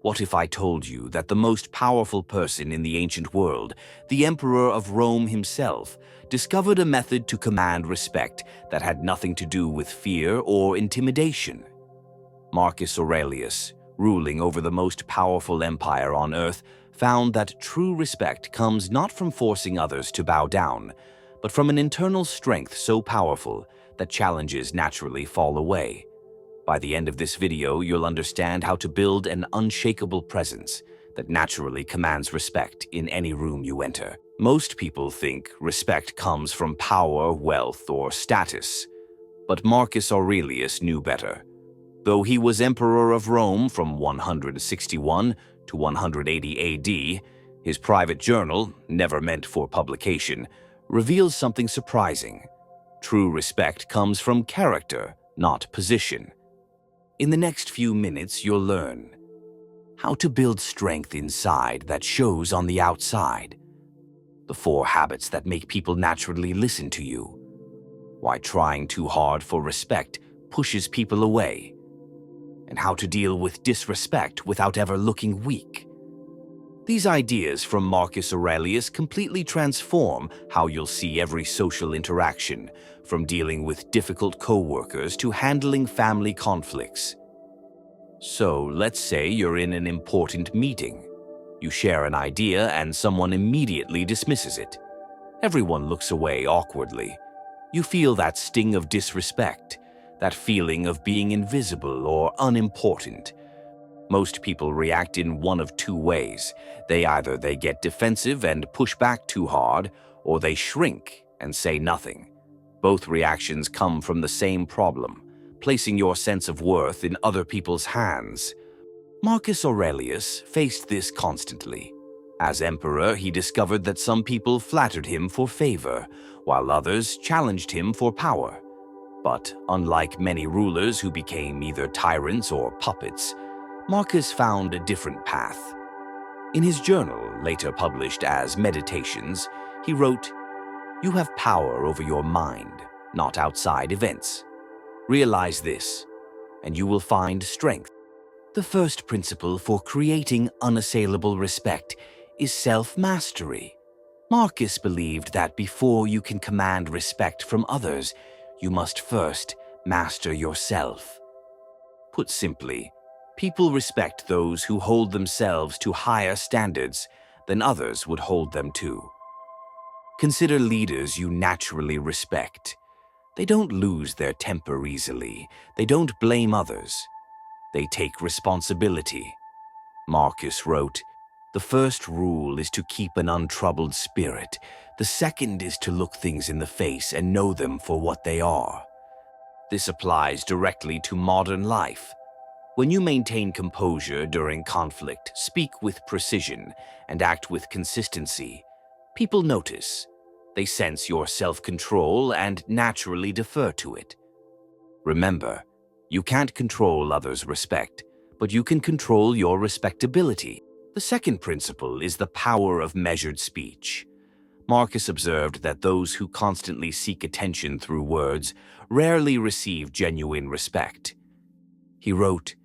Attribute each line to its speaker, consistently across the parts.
Speaker 1: What if I told you that the most powerful person in the ancient world, the Emperor of Rome himself, discovered a method to command respect that had nothing to do with fear or intimidation? Marcus Aurelius, ruling over the most powerful empire on earth, found that true respect comes not from forcing others to bow down, but from an internal strength so powerful that challenges naturally fall away. By the end of this video, you'll understand how to build an unshakable presence that naturally commands respect in any room you enter. Most people think respect comes from power, wealth, or status, but Marcus Aurelius knew better. Though he was Emperor of Rome from 161 to 180 AD, his private journal, never meant for publication, reveals something surprising. True respect comes from character, not position. In the next few minutes, you'll learn how to build strength inside that shows on the outside, the 4 habits that make people naturally listen to you, why trying too hard for respect pushes people away, and how to deal with disrespect without ever looking weak. These ideas from Marcus Aurelius completely transform how you'll see every social interaction, from dealing with difficult co-workers to handling family conflicts. So, let's say you're in an important meeting. You share an idea and someone immediately dismisses it. Everyone looks away awkwardly. You feel that sting of disrespect, that feeling of being invisible or unimportant. Most people react in one of 2 ways. Either they get defensive and push back too hard, or they shrink and say nothing. Both reactions come from the same problem, placing your sense of worth in other people's hands. Marcus Aurelius faced this constantly. As emperor, he discovered that some people flattered him for favor, while others challenged him for power. But unlike many rulers who became either tyrants or puppets, Marcus found a different path. In his journal, later published as Meditations, he wrote, "You have power over your mind, not outside events. Realize this, and you will find strength." The first principle for creating unassailable respect is self-mastery. Marcus believed that before you can command respect from others, you must first master yourself. Put simply, people respect those who hold themselves to higher standards than others would hold them to. Consider leaders you naturally respect. They don't lose their temper easily. They don't blame others. They take responsibility. Marcus wrote, "The first rule is to keep an untroubled spirit. The second is to look things in the face and know them for what they are." This applies directly to modern life. When you maintain composure during conflict, speak with precision, and act with consistency, people notice. They sense your self-control and naturally defer to it. Remember, you can't control others' respect, but you can control your respectability. The second principle is the power of measured speech. Marcus observed that those who constantly seek attention through words rarely receive genuine respect. He wrote,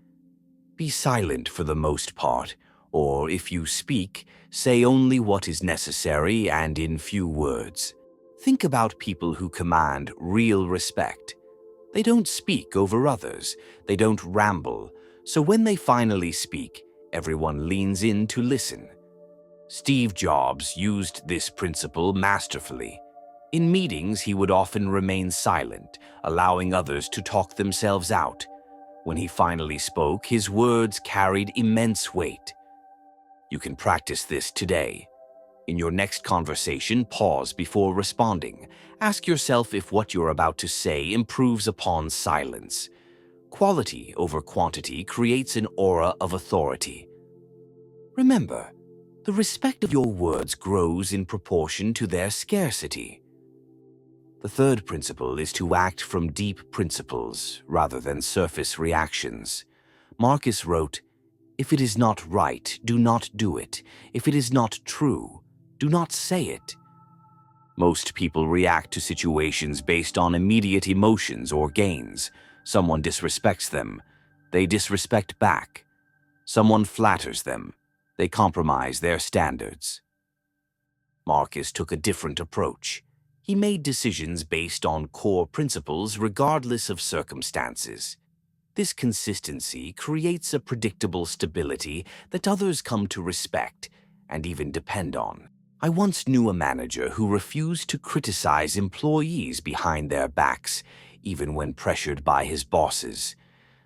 Speaker 1: "Be silent for the most part, or if you speak, say only what is necessary and in few words." Think about people who command real respect. They don't speak over others, they don't ramble, so when they finally speak, everyone leans in to listen. Steve Jobs used this principle masterfully. In meetings, he would often remain silent, allowing others to talk themselves out. When he finally spoke, his words carried immense weight. You can practice this today. In your next conversation, pause before responding. Ask yourself if what you're about to say improves upon silence. Quality over quantity creates an aura of authority. Remember, the respect of your words grows in proportion to their scarcity. The third principle is to act from deep principles rather than surface reactions. Marcus wrote, "If it is not right, do not do it. If it is not true, do not say it." Most people react to situations based on immediate emotions or gains. Someone disrespects them, they disrespect back. Someone flatters them. They compromise their standards. Marcus took a different approach. He made decisions based on core principles regardless of circumstances. This consistency creates a predictable stability that others come to respect and even depend on. I once knew a manager who refused to criticize employees behind their backs, even when pressured by his bosses.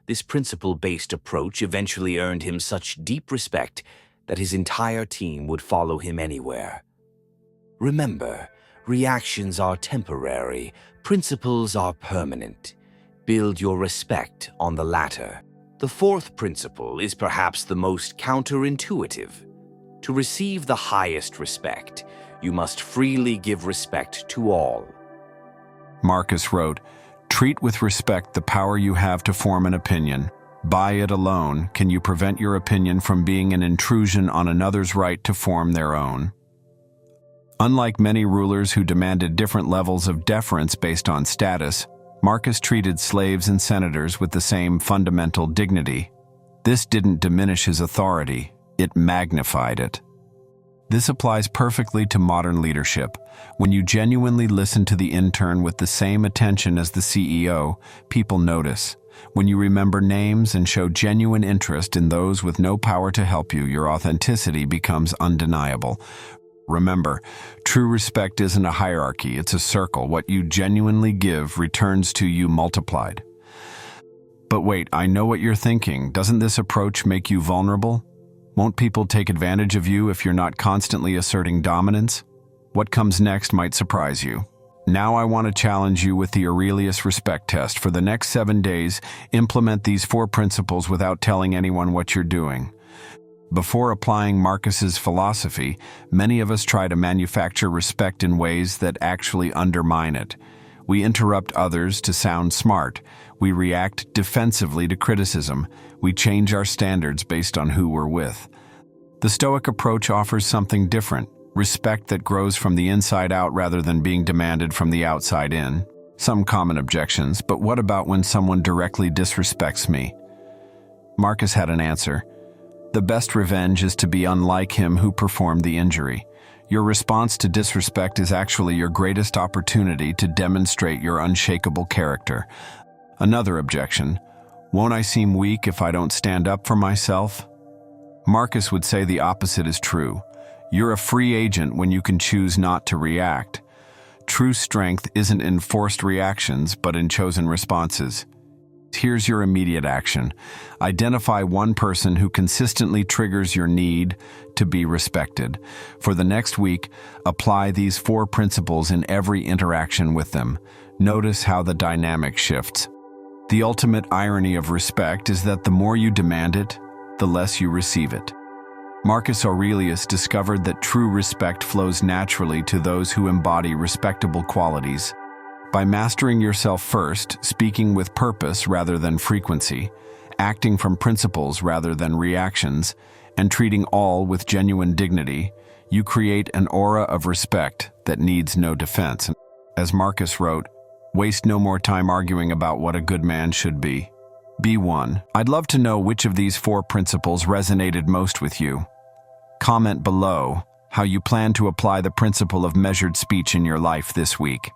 Speaker 1: This principle-based approach eventually earned him such deep respect that his entire team would follow him anywhere. Remember, reactions are temporary, principles are permanent. Build your respect on the latter. The fourth principle is perhaps the most counterintuitive. To receive the highest respect, you must freely give respect to all.
Speaker 2: Marcus wrote, "Treat with respect the power you have to form an opinion. By it alone can you prevent your opinion from being an intrusion on another's right to form their own." Unlike many rulers who demanded different levels of deference based on status, Marcus treated slaves and senators with the same fundamental dignity. This didn't diminish his authority, it magnified it. This applies perfectly to modern leadership. When you genuinely listen to the intern with the same attention as the CEO, people notice. When you remember names and show genuine interest in those with no power to help you, your authenticity becomes undeniable. Remember, true respect isn't a hierarchy, it's a circle. What you genuinely give returns to you multiplied. But wait, I know what you're thinking. Doesn't this approach make you vulnerable? Won't people take advantage of you if you're not constantly asserting dominance? What comes next might surprise you. Now I want to challenge you with the Aurelius respect test. For the next 7 days, implement these 4 principles without telling anyone what you're doing. Before applying Marcus's philosophy, many of us try to manufacture respect in ways that actually undermine it. We interrupt others to sound smart. We react defensively to criticism. We change our standards based on who we're with. The Stoic approach offers something different, respect that grows from the inside out rather than being demanded from the outside in. Some common objections, but what about when someone directly disrespects me? Marcus had an answer. The best revenge is to be unlike him who performed the injury. Your response to disrespect is actually your greatest opportunity to demonstrate your unshakable character. Another objection, won't I seem weak if I don't stand up for myself? Marcus would say the opposite is true. You're a free agent when you can choose not to react. True strength isn't in forced reactions, but in chosen responses. Here's your immediate action. Identify one person who consistently triggers your need to be respected. For the next week, apply these 4 principles in every interaction with them. Notice how the dynamic shifts. The ultimate irony of respect is that the more you demand it, the less you receive it. Marcus Aurelius discovered that true respect flows naturally to those who embody respectable qualities. By mastering yourself first, speaking with purpose rather than frequency, acting from principles rather than reactions, and treating all with genuine dignity, you create an aura of respect that needs no defense. As Marcus wrote, waste no more time arguing about what a good man should be. Be one. I'd love to know which of these 4 principles resonated most with you. Comment below how you plan to apply the principle of measured speech in your life this week.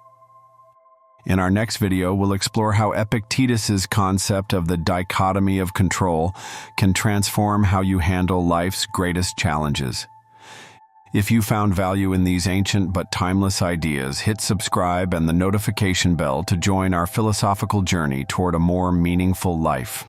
Speaker 2: In our next video, we'll explore how Epictetus's concept of the dichotomy of control can transform how you handle life's greatest challenges. If you found value in these ancient but timeless ideas, hit subscribe and the notification bell to join our philosophical journey toward a more meaningful life.